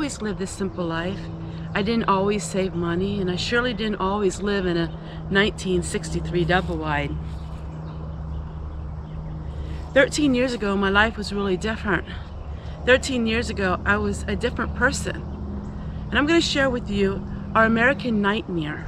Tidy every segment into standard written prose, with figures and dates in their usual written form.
always lived this simple life. I didn't always save money, and I surely didn't always live in a 1963 double wide. 13 years ago, my life was really different. 13 years ago, I was a different person. And I'm going to share with you our American nightmare.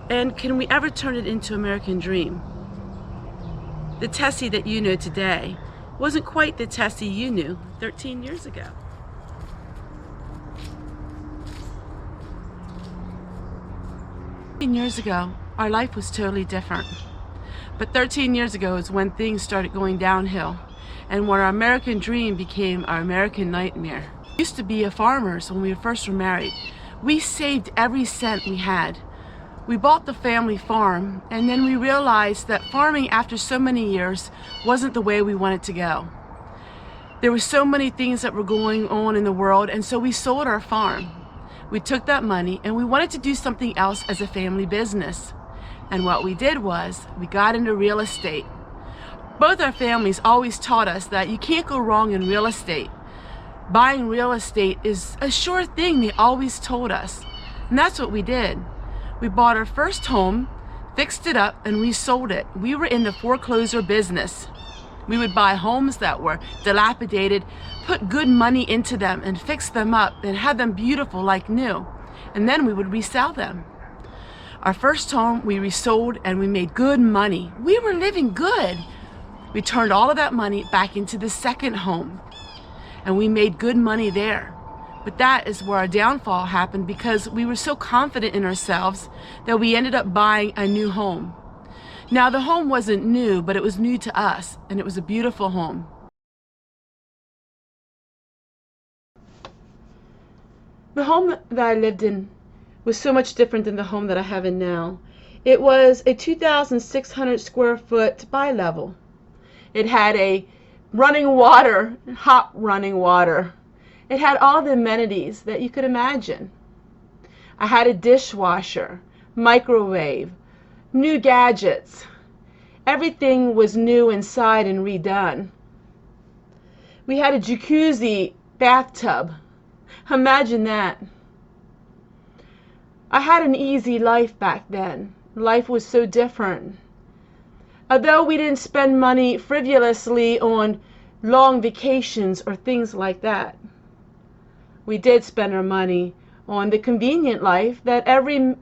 And can we ever turn it into American dream? The Tessie that you know today wasn't quite the Tessie you knew 13 years ago. Years ago, our life was totally different. But 13 years ago is when things started going downhill, and when our American dream became our American nightmare. We used to be farmers when we first were married. We saved every cent we had. We bought the family farm, and then we realized that farming after so many years wasn't the way we wanted to go. There were so many things that were going on in the world, and so we sold our farm. We took that money and we wanted to do something else as a family business. And what we did was we got into real estate. Both our families always taught us that you can't go wrong in real estate. Buying real estate is a sure thing, they always told us. And that's what we did. We bought our first home, fixed it up, and we sold it. We were in the foreclosure business. We would buy homes that were dilapidated, put good money into them and fix them up and have them beautiful like new. And then we would resell them. Our first home we resold and we made good money. We were living good. We turned all of that money back into the second home and we made good money there. But that is where our downfall happened because we were so confident in ourselves that we ended up buying a new home. Now the home wasn't new, but it was new to us, and it was a beautiful home. The home that I lived in was so much different than the home that I have in now. It was a 2,600 square foot bi-level. It had a running water, hot running water. It had all the amenities that you could imagine. I had a dishwasher, microwave, new gadgets. Everything was new inside and redone. We had a jacuzzi bathtub. Imagine that. I had an easy life back then. Life was so different. Although we didn't spend money frivolously on long vacations or things like that, we did spend our money on the convenient life that every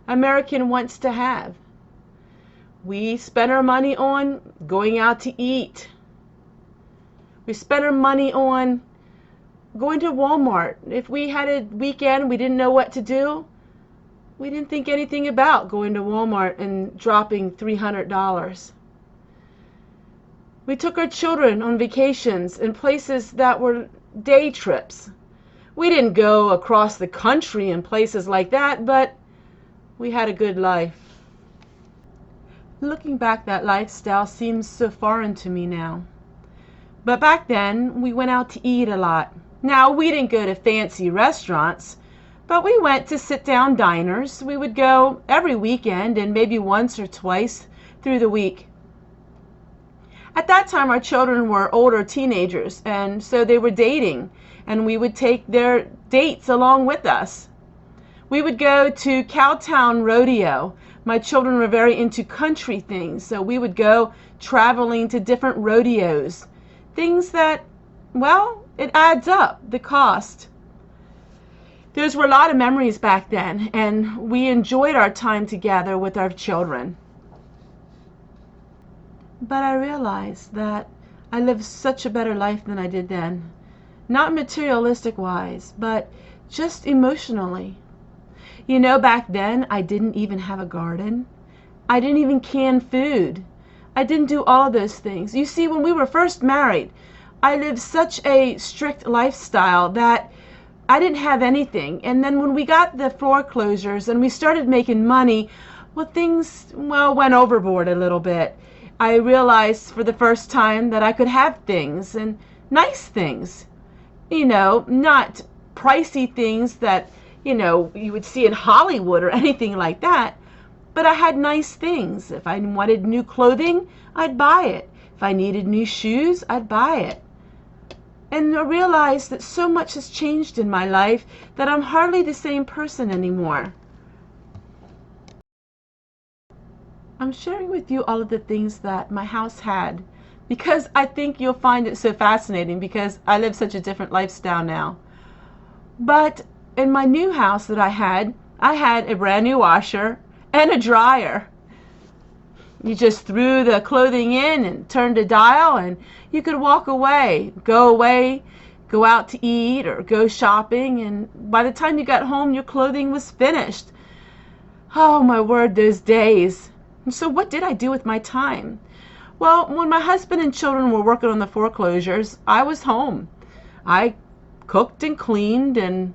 American wants to have. We spent our money on going out to eat. We spent our money on going to Walmart. If we had a weekend we didn't know what to do, we didn't think anything about going to Walmart and dropping $300. We took our children on vacations in places that were day trips. We didn't go across the country in places like that, but we had a good life. Looking back, that lifestyle seems so foreign to me now. But back then, we went out to eat a lot. Now, we didn't go to fancy restaurants, but we went to sit-down diners. We would go every weekend and maybe once or twice through the week. At that time, our children were older teenagers, and so they were dating, and we would take their dates along with us. We would go to Cowtown Rodeo. My children were very into country things, so we would go traveling to different rodeos. Things that, well, it adds up, the cost. Those were a lot of memories back then, and we enjoyed our time together with our children. But I realized that I lived such a better life than I did then. Not materialistic wise, but just emotionally. You know, back then I didn't even have a garden. I didn't even can food. I didn't do all those things. You see, when we were first married, I lived such a strict lifestyle that I didn't have anything. And then when we got the foreclosures and we started making money, well, things, well, went overboard a little bit. I realized for the first time that I could have things, and nice things. You know, not pricey things that, you know, you would see in Hollywood or anything like that. But I had nice things. If I wanted new clothing, I'd buy it. If I needed new shoes, I'd buy it. And I realized that so much has changed in my life that I'm hardly the same person anymore. I'm sharing with you all of the things that my house had because I think you'll find it so fascinating because I live such a different lifestyle now. But in my new house that I had a brand new washer and a dryer. You just threw the clothing in and turned a dial and you could walk away, go out to eat or go shopping, and by the time you got home your clothing was finished. Oh my word, those days. And so what did I do with my time? Well, when my husband and children were working on the foreclosures, I was home. I cooked and cleaned and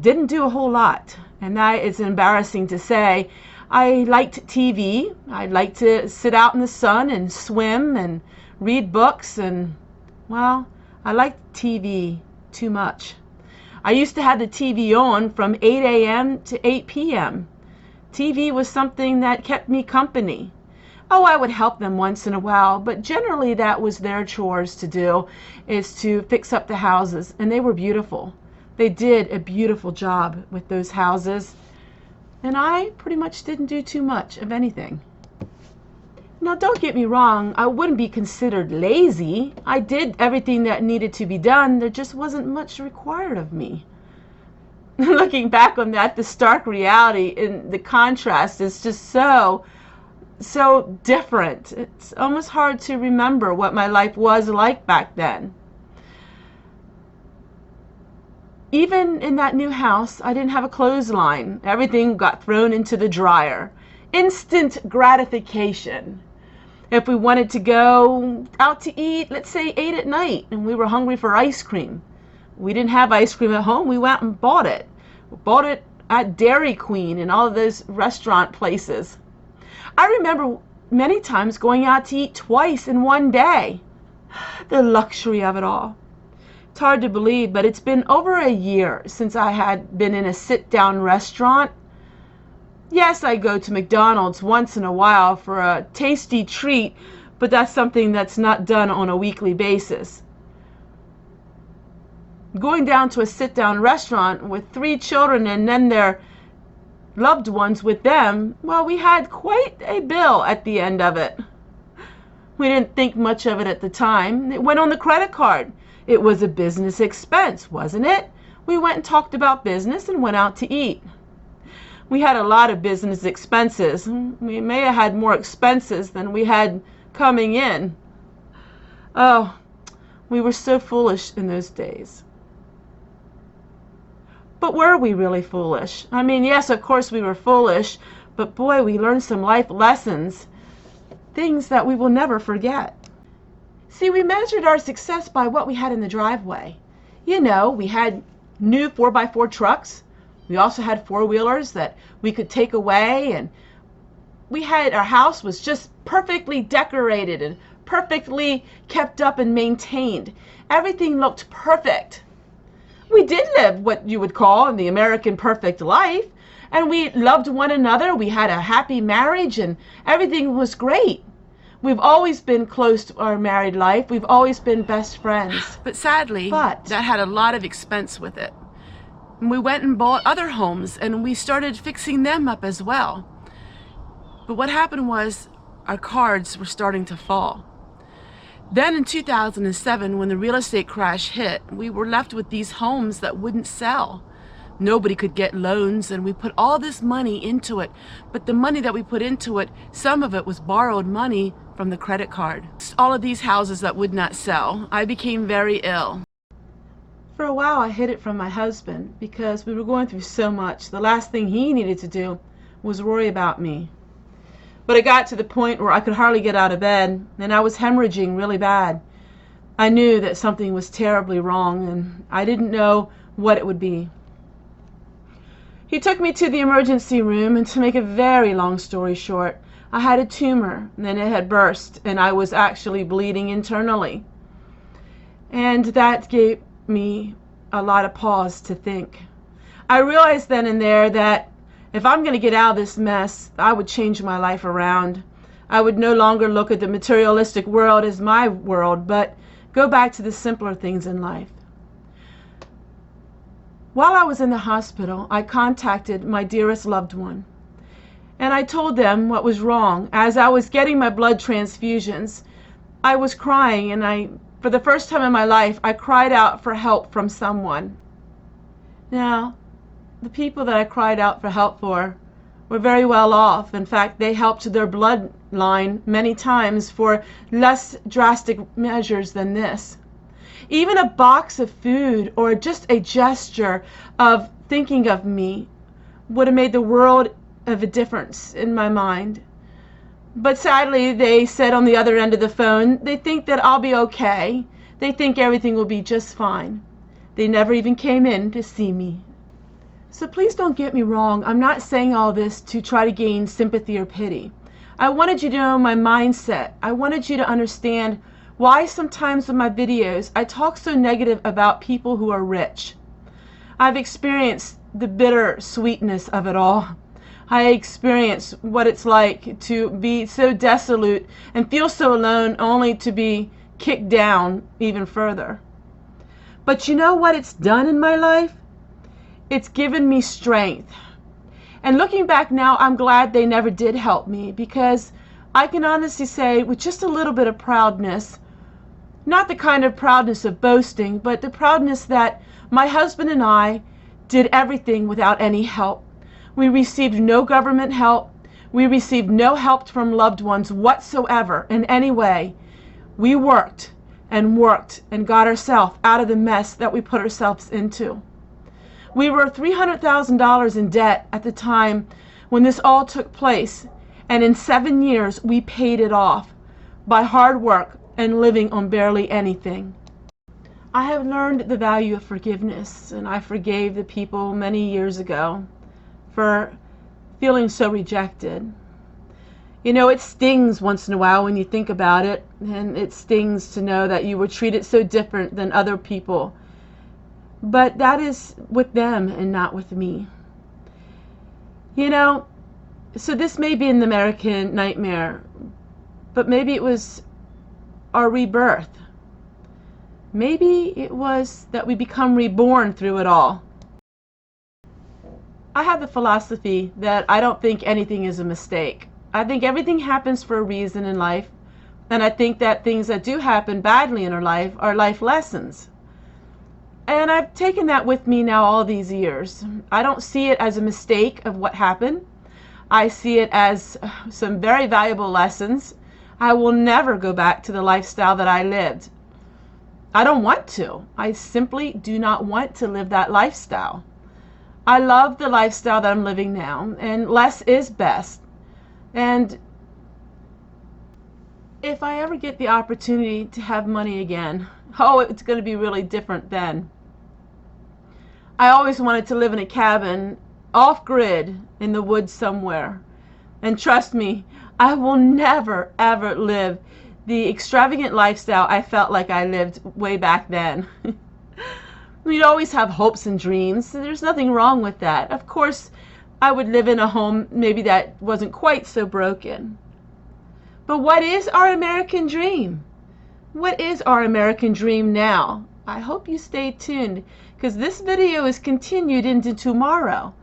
didn't do a whole lot. And that is embarrassing to say. I liked TV. I liked to sit out in the sun and swim and read books, and, well, I liked TV too much. I used to have the TV on from 8 a.m. to 8 p.m. TV was something that kept me company. Oh, I would help them once in a while, but generally that was their chores to do, is to fix up the houses, and they were beautiful. They did a beautiful job with those houses, and I pretty much didn't do too much of anything. Now, don't get me wrong, I wouldn't be considered lazy. I did everything that needed to be done. There just wasn't much required of me. Looking back on that, the stark reality and the contrast is just so different. It's almost hard to remember what my life was like back then. Even in that new house, I didn't have a clothesline. Everything got thrown into the dryer. Instant gratification. If we wanted to go out to eat, let's say 8 at night, and we were hungry for ice cream, we didn't have ice cream at home, we went and bought it. We bought it at Dairy Queen and all of those restaurant places. I remember many times going out to eat twice in one day. The luxury of it all. It's hard to believe, but it's been over a year since I had been in a sit-down restaurant. Yes, I go to McDonald's once in a while for a tasty treat, but that's something that's not done on a weekly basis. Going down to a sit-down restaurant with 3 children and then their loved ones with them, well, we had quite a bill at the end of it. We didn't think much of it at the time. It went on the credit card. It was a business expense, wasn't it? We went and talked about business and went out to eat. We had a lot of business expenses. We may have had more expenses than we had coming in. Oh, we were so foolish in those days. But were we really foolish? I mean, yes, of course we were foolish, but boy, we learned some life lessons, things that we will never forget. See, we measured our success by what we had in the driveway. You know, we had new 4x4 trucks. We also had 4-wheelers that we could take away, and our house was just perfectly decorated and perfectly kept up and maintained. Everything looked perfect. We did live what you would call the American perfect life, and we loved one another. We had a happy marriage, and everything was great. We've always been close to our married life. We've always been best friends. But sadly, that had a lot of expense with it. And we went and bought other homes, and we started fixing them up as well. But what happened was our cards were starting to fall. Then in 2007, when the real estate crash hit, we were left with these homes that wouldn't sell. Nobody could get loans, and we put all this money into it. But the money that we put into it, some of it was borrowed money from the credit card. All of these houses that would not sell. I became very ill. For a while, I hid it from my husband because we were going through so much. The last thing he needed to do was worry about me. But it got to the point where I could hardly get out of bed, and I was hemorrhaging really bad. I knew that something was terribly wrong, and I didn't know what it would be. He took me to the emergency room, and to make a very long story short, I had a tumor, and then it had burst, and I was actually bleeding internally. And that gave me a lot of pause to think. I realized then and there that if I'm going to get out of this mess, I would change my life around. I would no longer look at the materialistic world as my world, but Go back to the simpler things in life. While I was in the hospital, I contacted my dearest loved one. And I told them what was wrong. As I was getting my blood transfusions, I was crying, and for the first time in my life, I cried out for help from someone. Now, the people that I cried out for help for were very well off. In fact, they helped their bloodline many times for less drastic measures than this. Even a box of food or just a gesture of thinking of me would have made the world of a difference in my mind. But sadly, they said on the other end of the phone, they think that I'll be okay. They think everything will be just fine. They never even came in to see me. So please don't get me wrong. I'm not saying all this to try to gain sympathy or pity. I wanted you to know my mindset. I wanted you to understand why sometimes in my videos I talk so negative about people who are rich. I've experienced the bitter sweetness of it all. I experienced what it's like to be so desolate and feel so alone, only to be kicked down even further. But you know what it's done in my life? It's given me strength. And looking back now, I'm glad they never did help me, because I can honestly say with just a little bit of proudness, not the kind of proudness of boasting, but the proudness that my husband and I did everything without any help. We received no government help. We received no help from loved ones whatsoever in any way. We worked and got ourselves out of the mess that we put ourselves into. We were $300,000 in debt at the time when this all took place, and in 7 years we paid it off by hard work and living on barely anything. I have learned the value of forgiveness, and I forgave the people many years ago for feeling so rejected. You know, it stings once in a while when you think about it, and it stings to know that you were treated so different than other people. But that is with them and not with me. You know, so this may be an American nightmare, but maybe it was our rebirth. Maybe it was that we become reborn through it all. I have the philosophy that I don't think anything is a mistake. I think everything happens for a reason in life, and I think that things that do happen badly in our life are life lessons. And I've taken that with me now all these years. I don't see it as a mistake of what happened. I see it as some very valuable lessons. I will never go back to the lifestyle that I lived. I don't want to. I simply do not want to live that lifestyle. I love the lifestyle that I'm living now, and less is best. And if I ever get the opportunity to have money again, oh, it's going to be really different then. I always wanted to live in a cabin off-grid in the woods somewhere. And trust me, I will never, ever live the extravagant lifestyle I felt like I lived way back then. We'd always have hopes and dreams. There's nothing wrong with that. Of course, I would live in a home maybe that wasn't quite so broken. But what is our American dream? What is our American dream now? I hope you stay tuned, because this video is continued into tomorrow.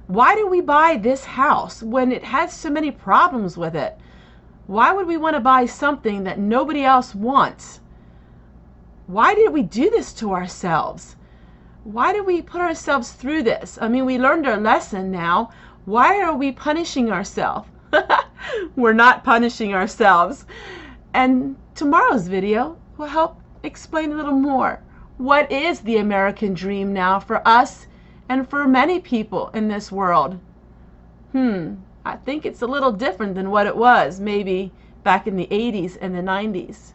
Why do we buy this house when it has so many problems with it? Why would we want to buy something that nobody else wants? Why did we do this to ourselves? Why did we put ourselves through this? I mean, we learned our lesson now. Why are we punishing ourselves? We're not punishing ourselves. And tomorrow's video will help explain a little more. What is the American dream now for us and for many people in this world? I think it's a little different than what it was maybe back in the 80s and the 90s.